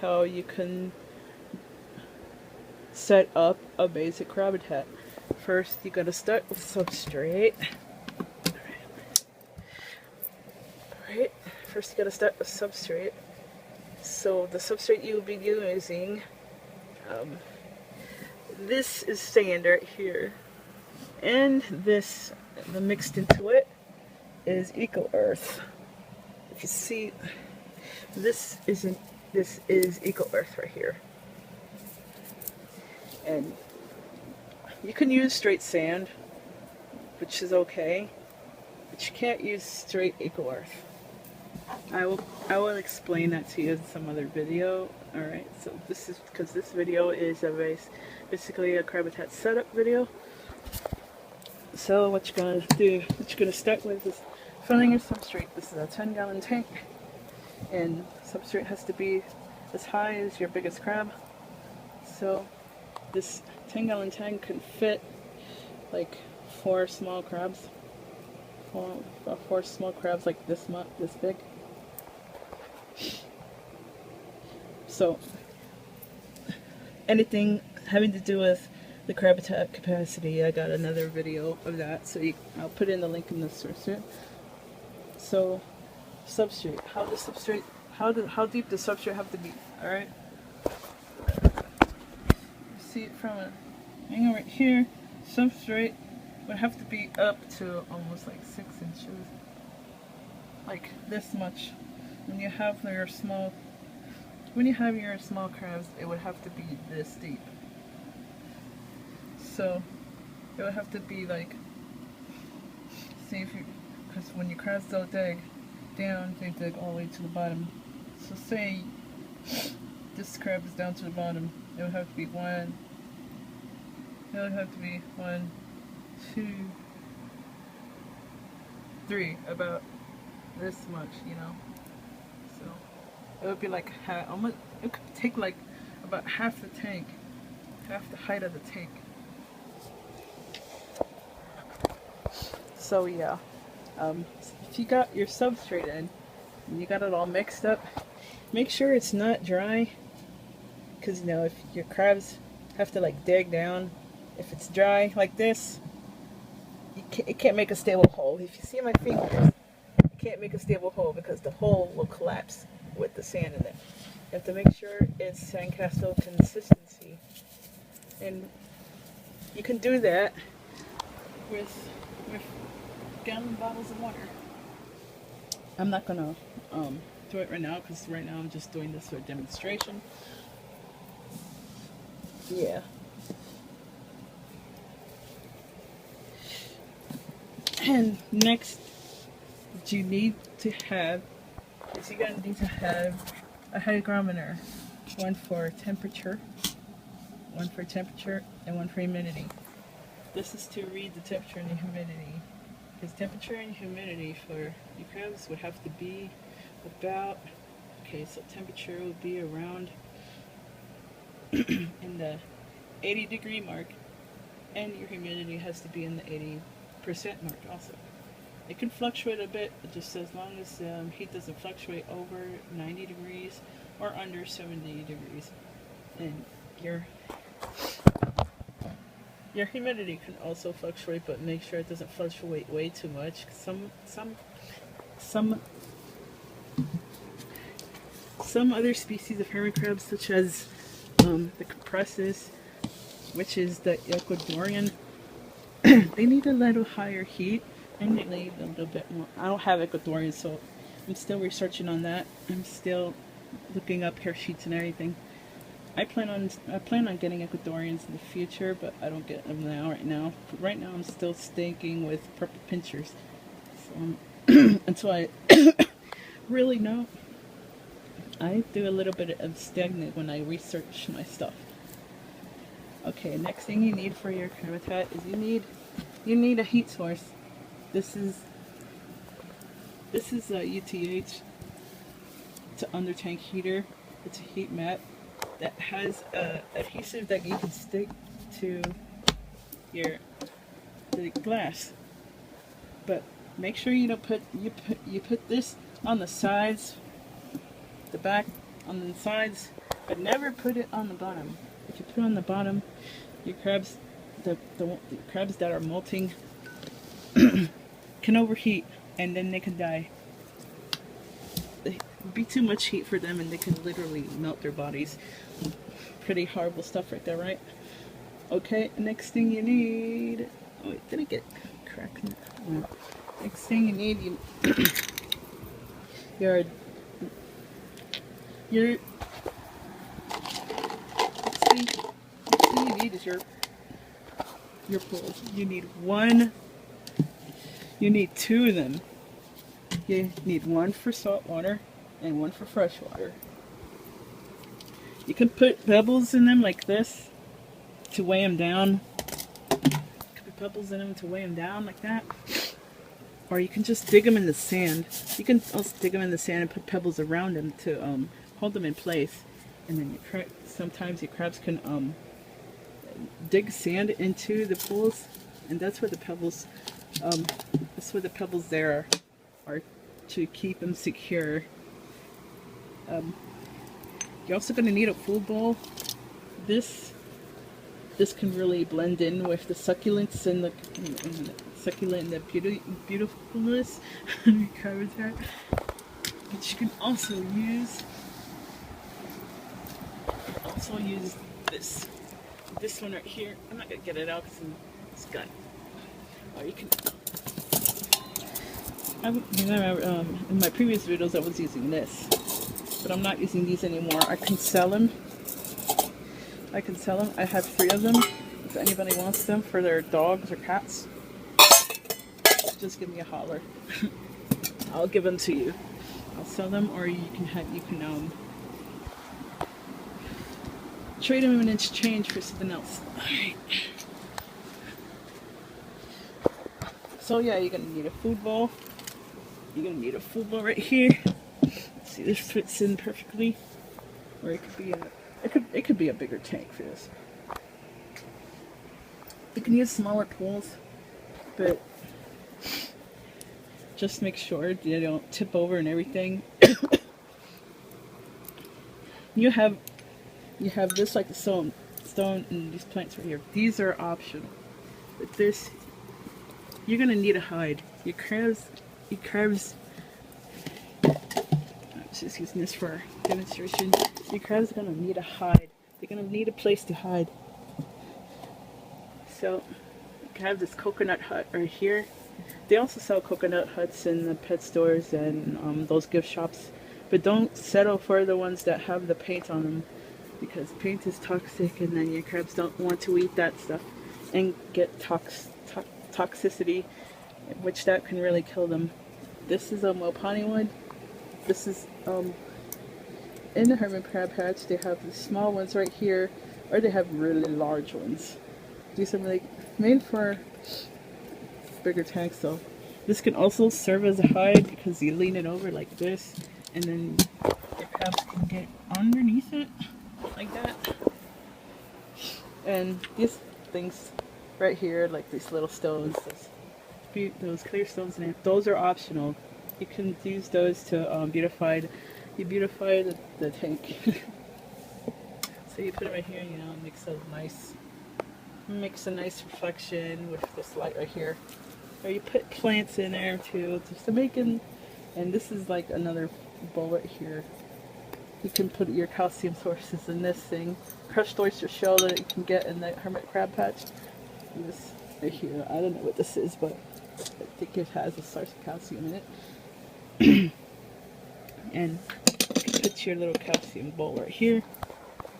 how you can set up a basic crabitat. First, you gotta start with substrate. Alright, first you gotta start with substrate. So the substrate you'll be using, this is sand right here, and this, the mixed into it, is eco earth. If you see, this is eco earth right here, and you can use straight sand, which is okay, but you can't use straight eco earth. I will explain that to you in some other video. Alright, so this is because this video is basically a crabitat setup video. So what you're gonna do, what you're gonna start with is filling your substrate. This is a 10-gallon tank, and substrate has to be as high as your biggest crab. So this 10-gallon tank can fit like 4 small crabs. Four small crabs like this big. So anything having to do with the crabitat capacity, I got another video of that, so I'll put in the link in the source. So substrate, how deep does substrate have to be? All right, you see it from a angle right here. Substrate would have to be up to almost like 6 inches, like this much. When you have your small crabs, it would have to be this deep. So it would have to be like, see if you, because when your crabs don't dig down, they dig all the way to the bottom. So say this crab is down to the bottom, it would have to be one, 2, 3, about this much, you know. So it would be like almost, it could take like about half the tank, half the height of the tank. So yeah, if you got your substrate in and you got it all mixed up, make sure it's not dry, because you know, if your crabs have to like dig down, if it's dry like this, it can't make a stable hole. If you see my fingers, it can't make a stable hole because the hole will collapse with the sand in it. You have to make sure it's sandcastle consistency, and you can do that with gallon bottles of water. I'm not gonna do it right now because right now I'm just doing this for a demonstration. Yeah. And next, what you need to have is you're gonna need to have a hygrometer, one for temperature, and one for humidity. This is to read the temperature and the humidity, because temperature and humidity for your crabs would have to be about, okay, so temperature would be around in the 80-degree mark, and your humidity has to be in the 80% mark also. It can fluctuate a bit, just as long as heat doesn't fluctuate over 90 degrees or under 70 degrees. And your humidity can also fluctuate, but make sure it doesn't fluctuate way too much. Some other species of hermit crabs, such as the compressus, which is the Ecuadorian, they need a little higher heat, and they need a little bit more. I don't have Ecuadorian, so I'm still researching on that. I'm still looking up hair sheets and everything. I plan on getting Ecuadorians in the future, but I don't get them right now. Right now I'm still sticking with purple pinchers. So until I really know, I do a little bit of stagnant when I research my stuff. Okay, next thing you need for your crabitat is you need a heat source. This is a UTH. It's an under tank heater. It's a heat mat that has adhesive that you can stick to the glass. But make sure you don't put this on the sides, the back on the sides, but never put it on the bottom. If you put it on the bottom, your crabs, the crabs that are molting can overheat and then they can die. It would be too much heat for them and they can literally melt their bodies. Pretty horrible stuff right there, right? Okay, next thing you need... Oh wait, did I get cracked? No. Next thing you need, your next thing you need is your pools. You need one. You need two of them. You need one for salt water and one for fresh water. You can put pebbles in them like this to weigh them down. You can put pebbles in them to weigh them down like that. Or you can just dig them in the sand. You can also dig them in the sand and put pebbles around them to hold them in place. And then sometimes your crabs can dig sand into the pools, and that's where the pebbles. That's where the pebbles there are to keep them secure. You're also going to need a food bowl. This can really blend in with the succulents and the succulent and the beautifulness of your crabitat. But you can also use this one right here. I'm not gonna get it out because it's got. Or you can. In my previous videos, I was using this, but I'm not using these anymore. I can sell them. I have 3 of them. If anybody wants them for their dogs or cats, just give me a holler. I'll give them to you. I'll sell them, or you can trade them in exchange for something else. Alright. So yeah, you're gonna need a food bowl. You're gonna need a food bowl right here. See, this fits in perfectly. Or it could be it could be a bigger tank for this. You can use smaller pools, but just make sure they don't tip over and everything. You have this like the stone and these plants right here. These are optional. But this, you're gonna need a hide. Your crabs. I'm just using this for demonstration. Your crabs are gonna need a hide. They're gonna need a place to hide. So you can have this coconut hut right here. They also sell coconut huts in the pet stores and those gift shops. But don't settle for the ones that have the paint on them, because paint is toxic, and then your crabs don't want to eat that stuff and get toxicity, which that can really kill them. This is a Mopani wood. This is in the hermit crab patch. They have the small ones right here, or they have really large ones. These are really made for bigger tanks. So this can also serve as a hide because you lean it over like this, and then your crabs can get underneath it like that. And these things right here, like these little stones, those clear stones, and those are optional. You can use those to beautify the tank. So you put it right here, you know, makes a nice reflection with this light right here. Or you put plants in there too, just to make it. And this is like another bowl right here. You can put your calcium sources in this thing. Crushed oyster shell that you can get in the hermit crab patch. And this right here, I don't know what this is, but I think it has a source of calcium in it. And you can put your little calcium bowl right here.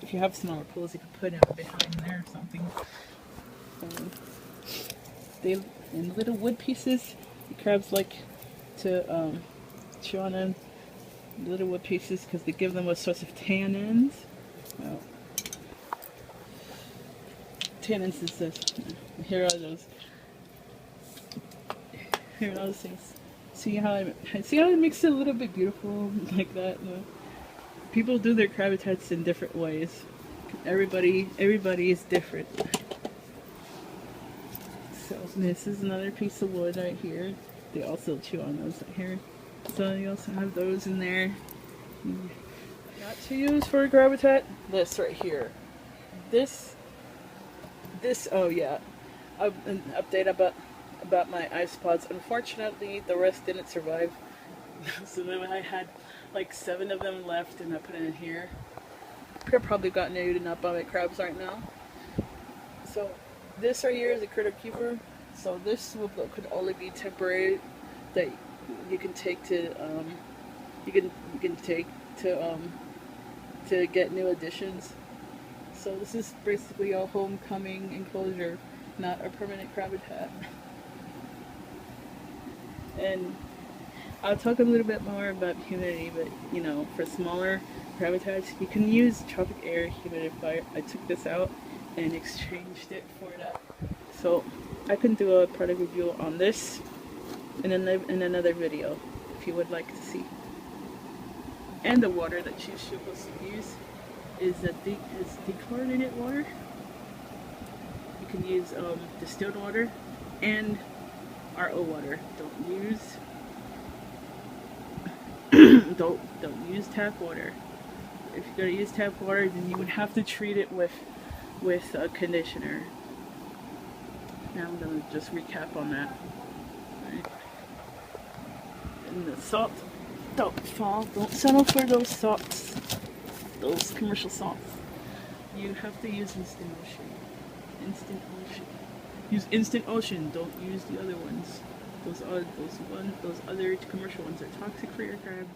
If you have smaller pools, you can put it behind there or something. They in little wood pieces. The crabs like to chew on them. Little wood pieces because they give them a source of tannins. Well, tannins is this. Here are those. Here are those things. See how it makes it a little bit beautiful like that. People do their crabitats in different ways. Everybody is different. So this is another piece of wood right here. They also chew on those right here. So you also have those in there. not to use for crabitat? This right here. This, oh yeah. An update about my ice pods. Unfortunately, the rest didn't survive. So then I had like 7 of them left, and I put it in here. Could have probably gotten eaten up by my crabs right now. So this right here is a critter keeper. So this could only be temporary, that you can take to you can take to get new additions. So this is basically a homecoming enclosure, not a permanent crabitat. And I'll talk a little bit more about humidity, but you know, for smaller crabitats, you can use tropic air humidifier. I took this out and exchanged it for that. So I can do a product review on this in another video if you would like to see. And the water that you're supposed to use is dechlorinated water. You can use distilled water and RO water. Don't use tap water. If you're gonna use tap water, then you would have to treat it with a conditioner. Now I'm gonna just recap on that. Right. And the salt, don't settle for those salts, those commercial salts. You have to use Instant Ocean. Use Instant Ocean. Don't use the other ones. Those other commercial ones are toxic for your crab.